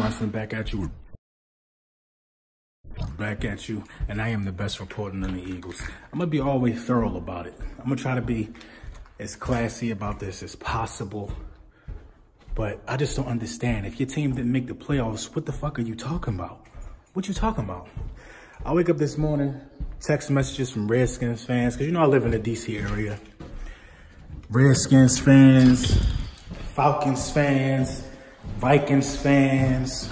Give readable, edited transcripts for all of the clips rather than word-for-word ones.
Johnson back at you. And I am the best reporter on the Eagles. I'm gonna be always thorough about it. I'm gonna try to be as classy about this as possible. But I just don't understand. If your team didn't make the playoffs, what the fuck are you talking about? What you talking about? I wake up this morning, text messages from Redskins fans, because you know I live in the DC area. Redskins fans, Falcons fans, Vikings fans.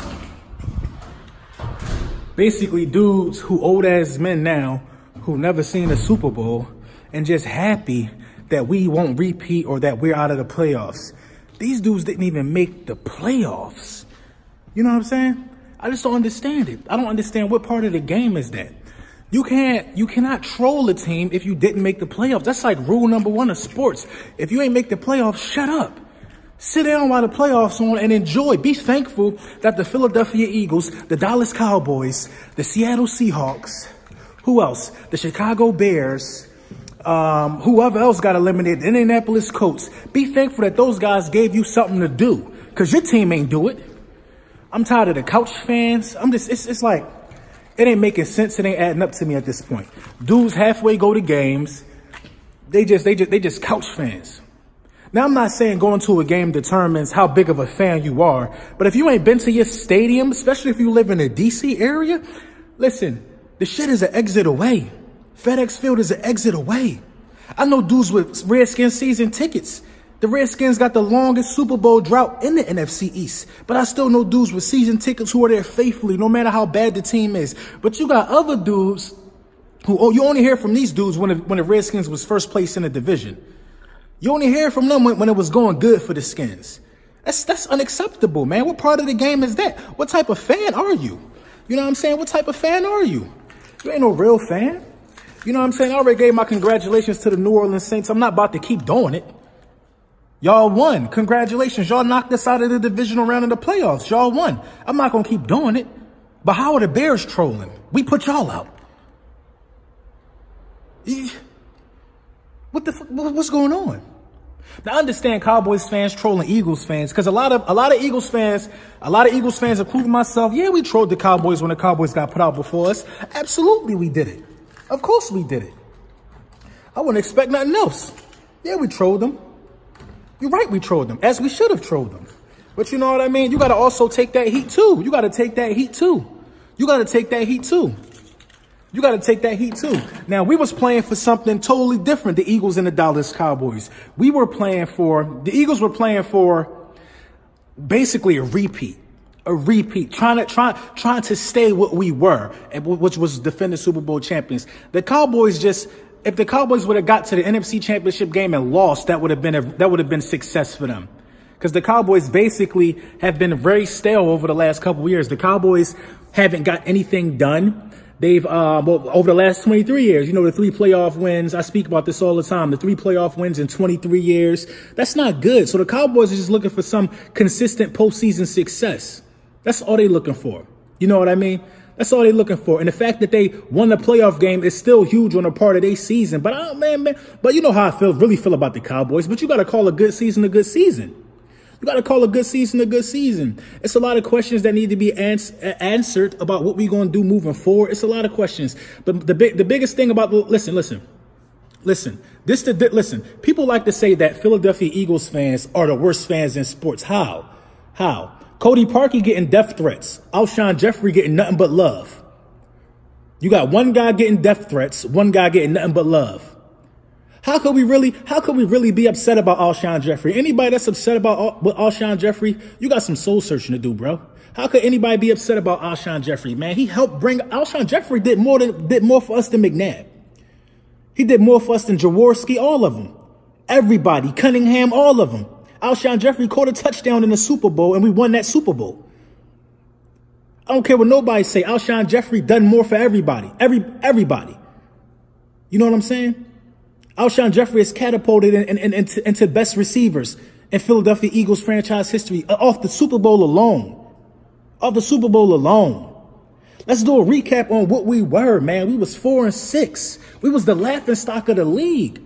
Basically dudes who old ass men now who never seen a Super Bowl and just happy that we won't repeat or that we're out of the playoffs. These dudes didn't even make the playoffs. You know what I'm saying? I just don't understand it. I don't understand what part of the game is that. You cannot troll a team if you didn't make the playoffs. That's like rule number 1 of sports. If you ain't make the playoffs, shut up. Sit down while the playoffs on and enjoy. Be thankful that the Philadelphia Eagles, the Dallas Cowboys, the Seattle Seahawks, who else? The Chicago Bears, whoever else got eliminated, the Indianapolis Colts. Be thankful that those guys gave you something to do, because your team ain't do it. I'm tired of the couch fans. It's like, it ain't making sense. It ain't adding up to me at this point. Dudes halfway go to games. They just couch fans. Now, I'm not saying going to a game determines how big of a fan you are, but if you ain't been to your stadium, especially if you live in the DC area, listen, the shit is an exit away. FedEx Field is an exit away. I know dudes with Redskins season tickets. The Redskins got the longest Super Bowl drought in the NFC East, but I still know dudes with season tickets who are there faithfully, no matter how bad the team is. But you got other dudes who, you only hear from these dudes when the Redskins was first place in the division. You only hear from them when it was going good for the Skins. That's unacceptable, man. What part of the game is that? What type of fan are you? You know what I'm saying? What type of fan are you? You ain't no real fan. You know what I'm saying? I already gave my congratulations to the New Orleans Saints. I'm not about to keep doing it. Y'all won. Congratulations. Y'all knocked us out of the divisional round of the playoffs. Y'all won. I'm not going to keep doing it. But how are the Bears trolling? We put y'all out. What's going on? Now, I understand Cowboys fans trolling Eagles fans, because a lot of Eagles fans, including myself, yeah, we trolled the Cowboys when the Cowboys got put out before us. Absolutely, we did it. Of course we did it. I wouldn't expect nothing else. Yeah, we trolled them. You're right, we trolled them, as we should have trolled them. But you know what I mean? You got to also take that heat too. You got to take that heat too. You got to take that heat too. You got to take that heat too. Now, we was playing for something totally different, the Eagles and the Dallas Cowboys. The Eagles were playing for basically a repeat, trying to stay what we were, which was defending Super Bowl champions. The Cowboys if the Cowboys would have got to the NFC Championship game and lost, that would have been success for them. Because the Cowboys basically have been very stale over the last couple of years. The Cowboys haven't got anything done. They've, over the last 23 years, you know, the 3 playoff wins. I speak about this all the time. The 3 playoff wins in 23 years. That's not good. So the Cowboys are just looking for some consistent postseason success. That's all they're looking for. You know what I mean? That's all they're looking for. And the fact that they won the playoff game is still huge on a part of their season. But, but you know how I really feel about the Cowboys. But you got to call a good season a good season. You got to call a good season a good season. It's a lot of questions that need to be answered about what we're going to do moving forward. It's a lot of questions. But the biggest thing about, listen. People like to say that Philadelphia Eagles fans are the worst fans in sports. How? Cody Parkey getting death threats. Shawn Jeffery getting nothing but love. You got one guy getting death threats, one guy getting nothing but love. How could we really be upset about Shawn Jeffery? Anybody that's upset about Shawn Jeffery, you got some soul searching to do, bro. How could anybody be upset about Shawn Jeffery, man? He helped bring Shawn Jeffery did more for us than McNabb. He did more for us than Jaworski, all of them. Everybody, Cunningham, all of them. Shawn Jeffery caught a touchdown in the Super Bowl, and we won that Super Bowl. I don't care what nobody say. Shawn Jeffery done more for everybody. Everybody. You know what I'm saying? Shawn Jeffery is catapulted into best receivers in Philadelphia Eagles franchise history off the Super Bowl alone. Let's do a recap on what we were, man. We was 4-6. We was the laughing stock of the league.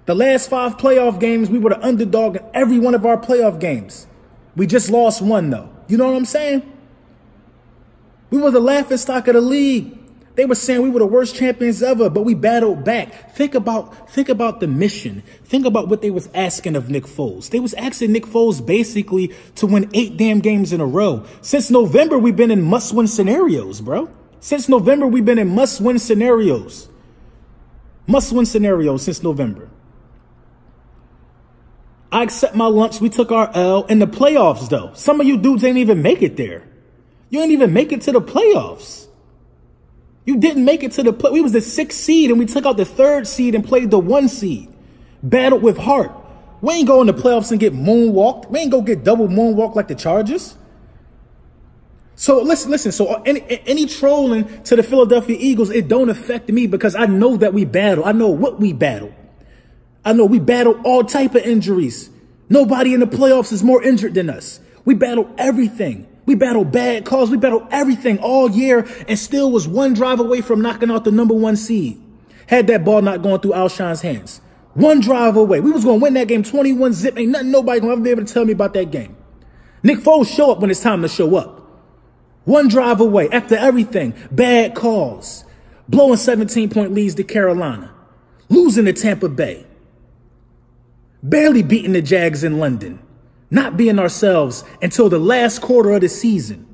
The last 5 playoff games, we were the underdog in every one of our playoff games. We just lost one, though. You know what I'm saying? We were the laughingstock of the league. They were saying we were the worst champions ever, but we battled back. Think about the mission. Think about what they was asking of Nick Foles. They was asking Nick Foles basically to win 8 damn games in a row. Since November, we've been in must-win scenarios, bro. Since November, we've been in must-win scenarios. Must-win scenarios since November. I accept my lumps. We took our L in the playoffs, though. Some of you dudes ain't even make it there. You ain't even make it to the playoffs. You didn't make it to the play. We was the 6th seed, and we took out the 3rd seed and played the 1 seed. Battled with heart. We ain't go in the playoffs and get moonwalked. We ain't go get double moonwalked like the Chargers. So listen. So any trolling to the Philadelphia Eagles, it don't affect me because I know that we battle. I know what we battle. I know we battle all type of injuries. Nobody in the playoffs is more injured than us. We battle everything. We battled bad calls. We battled everything all year and still was 1 drive away from knocking out the #1 seed. Had that ball not going through Alshon's hands. 1 drive away. We was going to win that game 21-zip. Ain't nothing nobody going to ever be able to tell me about that game. Nick Foles show up when it's time to show up. 1 drive away after everything. Bad calls. Blowing 17-point leads to Carolina. Losing to Tampa Bay. Barely beating the Jags in London. Not being ourselves until the last quarter of the season.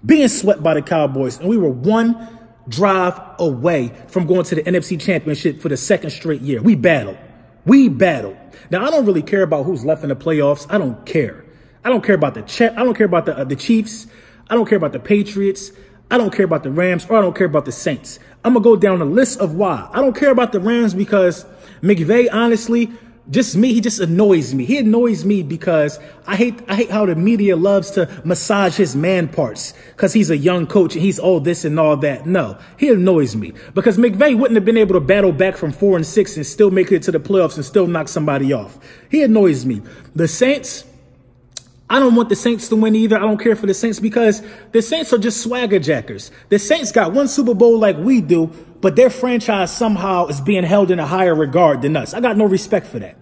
Being swept by the Cowboys. And we were 1 drive away from going to the NFC Championship for the 2nd straight year. We battled. We battled. Now, I don't really care about who's left in the playoffs. I don't care. I don't care about I don't care about the Chiefs. I don't care about the Patriots. I don't care about the Rams, or I don't care about the Saints. I'm going to go down the list of why. I don't care about the Rams because McVay, honestly, he just annoys me. He annoys me because I hate how the media loves to massage his man parts because he's a young coach and he's all this and all that. No, he annoys me because McVay wouldn't have been able to battle back from 4-6 and still make it to the playoffs and still knock somebody off. He annoys me. The Saints, I don't want the Saints to win either. I don't care for the Saints because the Saints are just swagger jackers. The Saints got 1 Super Bowl like we do, but their franchise somehow is being held in a higher regard than us. I got no respect for that.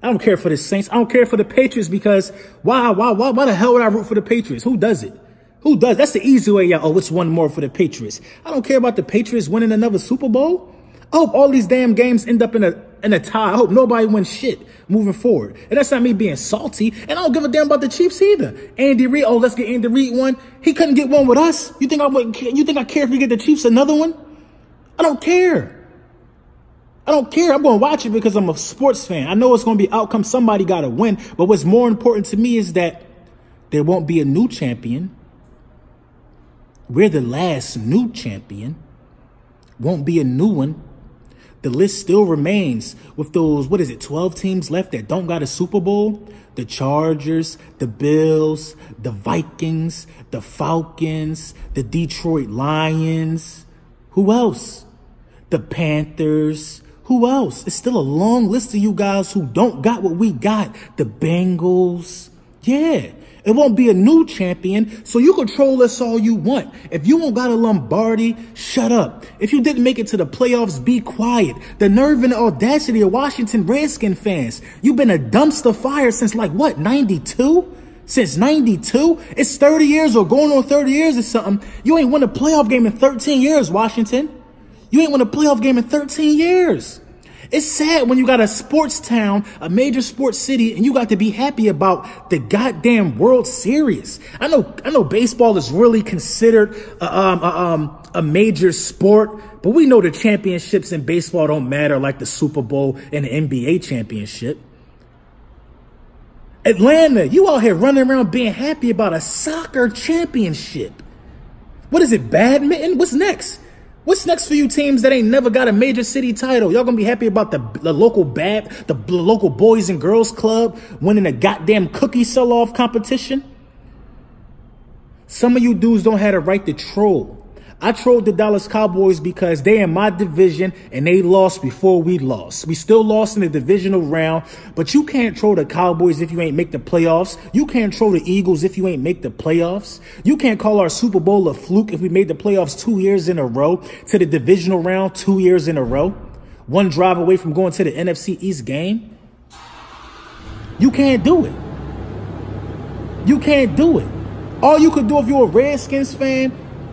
I don't care for the Saints. I don't care for the Patriots because why the hell would I root for the Patriots? Who does it? Who does? That's the easy way. Yeah. Oh, it's 1 more for the Patriots. I don't care about the Patriots winning another Super Bowl. I hope all these damn games end up in a tie. I hope nobody wins shit moving forward. And that's not me being salty. And I don't give a damn about the Chiefs either. Andy Reid. Oh, let's get Andy Reid one. He couldn't get one with us. You think I care if we get the Chiefs another one? I don't care. I don't care. I'm going to watch it because I'm a sports fan. I know it's going to be outcome. Somebody got to win. But what's more important to me is that there won't be a new champion. We're the last new champion. Won't be a new one. The list still remains with those, 12 teams left that don't got a Super Bowl? The Chargers, the Bills, the Vikings, the Falcons, the Detroit Lions. Who else? The Panthers. Who else? It's still a long list of you guys who don't got what we got. The Bengals. Yeah. It won't be a new champion, so you can troll us all you want. If you won't got a Lombardi, shut up. If you didn't make it to the playoffs, be quiet. The nerve and the audacity of Washington Redskin fans. You've been a dumpster fire since 92? Since 92? It's 30 years or going on 30 years or something. You ain't won a playoff game in 13 years, Washington. You ain't won a playoff game in 13 years. It's sad when you got a sports town, a major sports city, and you got to be happy about the goddamn World Series. I know baseball is really considered a major sport, but we know the championships in baseball don't matter like the Super Bowl and the NBA championship. Atlanta, you out here running around being happy about a soccer championship. What is it, badminton? What's next? What's next for you teams that ain't never got a major city title? Y'all gonna be happy about the local boys and girls club winning a goddamn cookie sell-off competition? Some of you dudes don't have the right to troll. I trolled the Dallas Cowboys because they in my division and they lost before we lost. We still lost in the divisional round, but you can't troll the Cowboys if you ain't make the playoffs. You can't troll the Eagles if you ain't make the playoffs. You can't call our Super Bowl a fluke if we made the playoffs 2 years in a row to the divisional round 2 years in a row. one drive away from going to the NFC East game? You can't do it. You can't do it. All you could do if you're a Redskins fan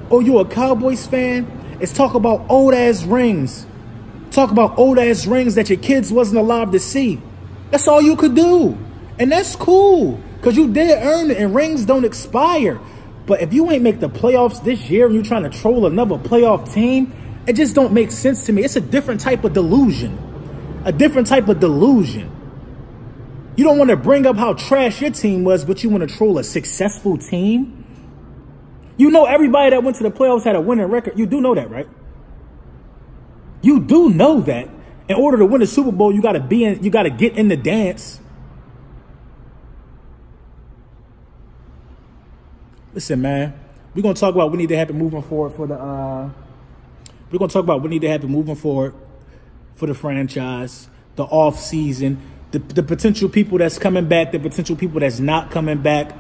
or you're a Cowboys fan is talk about old-ass rings. Talk about old-ass rings that your kids wasn't allowed to see. That's all you could do. And that's cool, because you did earn it, and rings don't expire. But if you ain't make the playoffs this year and you're trying to troll another playoff team, it just don't make sense to me. It's a different type of delusion. A different type of delusion. You don't want to bring up how trash your team was, but you want to troll a successful team? You know everybody that went to the playoffs had a winning record. You do know that, right? You do know that. In order to win a Super Bowl, you got to get in the dance. Listen, man, we're going to talk about what need to happen moving forward for the we're going to talk about what need to happen moving forward for the franchise, the off season, the potential people that's coming back, the potential people that's not coming back.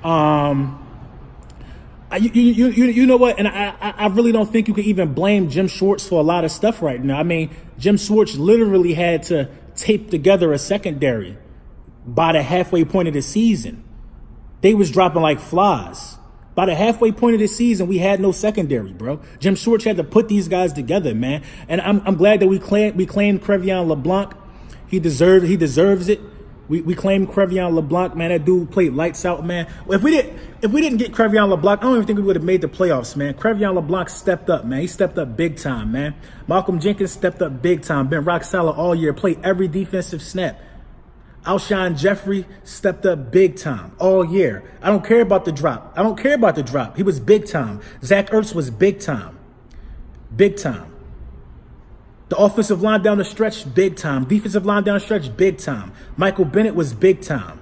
You know what? And I really don't think you can even blame Jim Schwartz for a lot of stuff right now. I mean, Jim Schwartz literally had to tape together a secondary by the halfway point of the season. They was dropping like flies. By the halfway point of the season, we had no secondary, bro. Jim Schwartz had to put these guys together, man. And I'm glad that we claimed Crevion LeBlanc. He deserves it. We claimed Crevion LeBlanc, man. That dude played lights out, man. If we didn't get Crevion LeBlanc, I don't even think we would have made the playoffs, man. Crevion LeBlanc stepped up, man. He stepped up big time, man. Malcolm Jenkins stepped up big time. Been rock solid all year. Played every defensive snap. Shawn Jeffery stepped up big time all year. I don't care about the drop. I don't care about the drop. He was big time. Zach Ertz was big time. Big time. The offensive line down the stretch, big time. Defensive line down the stretch, big time. Michael Bennett was big time.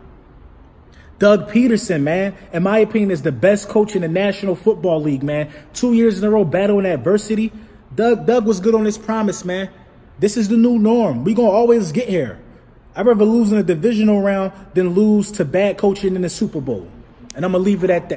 Doug Peterson, man, in my opinion, is the best coach in the National Football League, man. 2 years in a row battling adversity. Doug was good on his promise, man. This is the new norm. We're going to always get here. I'd rather lose in a divisional round than lose to bad coaching in the Super Bowl. And I'm going to leave it at that.